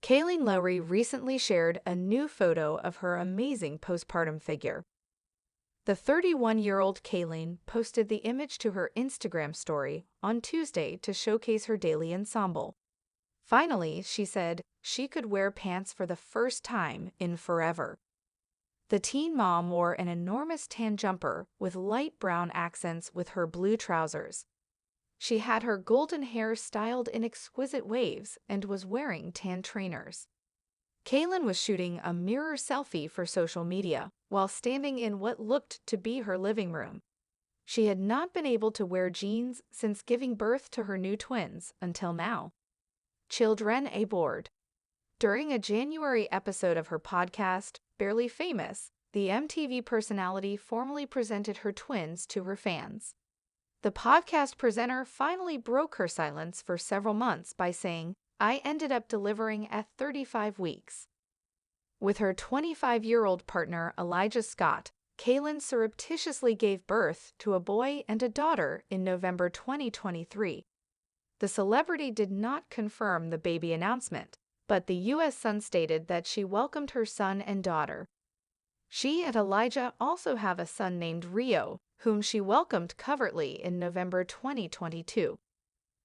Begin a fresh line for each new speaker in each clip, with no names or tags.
Kailyn Lowry recently shared a new photo of her amazing postpartum figure. The 31-year-old Kailyn posted the image to her Instagram story on Tuesday to showcase her daily ensemble. Finally, she said she could wear pants for the first time in forever. The teen mom wore an enormous tan jumper with light brown accents with her blue trousers. She had her golden hair styled in exquisite waves and was wearing tan trainers. Kailyn was shooting a mirror selfie for social media while standing in what looked to be her living room. She had not been able to wear jeans since giving birth to her new twins until now. Children aboard. During a January episode of her podcast, Barely Famous, the MTV personality formally presented her twins to her fans. The podcast presenter finally broke her silence for several months by saying, "I ended up delivering at 35 weeks. With her 25-year-old partner Elijah Scott, Kailyn surreptitiously gave birth to a boy and a daughter in November 2023. The celebrity did not confirm the baby announcement, but the U.S. Sun stated that she welcomed her son and daughter. She and Elijah also have a son named Rio, whom she welcomed covertly in November 2022.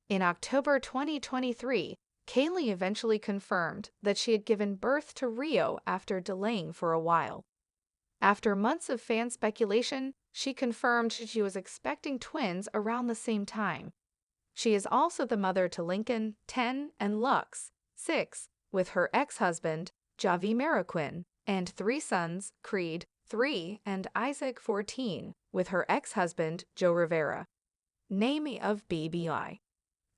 In October 2023, Kailyn eventually confirmed that she had given birth to Rio after delaying for a while. After months of fan speculation, she confirmed she was expecting twins around the same time. She is also the mother to Lincoln, 10, and Lux, 6, with her ex-husband, Javi Mariquin, and 3 sons, Creed, 3, and Isaac, 14, with her ex-husband, Joe Rivera. Name of BBI.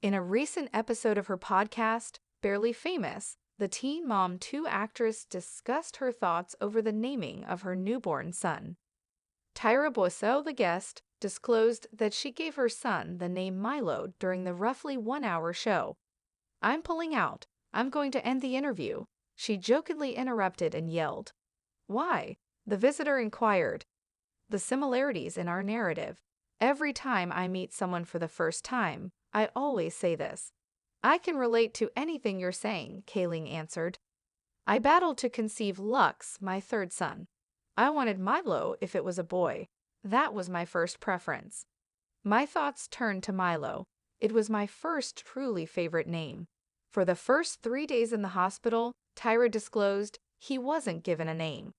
In a recent episode of her podcast, Barely Famous, the Teen Mom 2 actress discussed her thoughts over the naming of her newborn son. Tyra Boisseau, the guest, disclosed that she gave her son the name Milo during the roughly 1-hour show. "I'm pulling out. I'm going to end the interview," she jokingly interrupted and yelled. "Why?" the visitor inquired. "The similarities in our narrative. Every time I meet someone for the first time, I always say this. I can relate to anything you're saying," Kailyn answered. "I battled to conceive Lux, my 3rd son. I wanted Milo if it was a boy. That was my first preference. My thoughts turned to Milo. It was my first truly favorite name. For the first 3 days in the hospital," Tyra disclosed, "he wasn't given a name.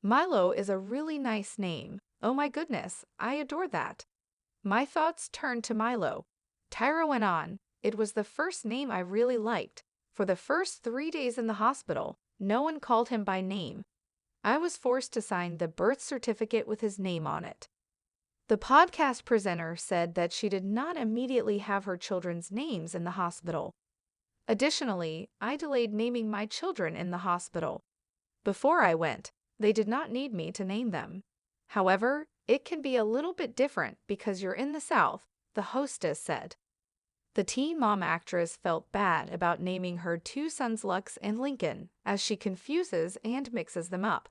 Milo is a really nice name. Oh my goodness, I adore that. My thoughts turned to Milo." Tyra went on, "It was the first name I really liked. For the first 3 days in the hospital, no one called him by name. I was forced to sign the birth certificate with his name on it." The podcast presenter said that she did not immediately have her children's names in the hospital. "Additionally, I delayed naming my children in the hospital. Before I went, they did not need me to name them. However, it can be a little bit different because you're in the South," the hostess said. The teen mom actress felt bad about naming her 2 sons Lux and Lincoln, as she confuses and mixes them up.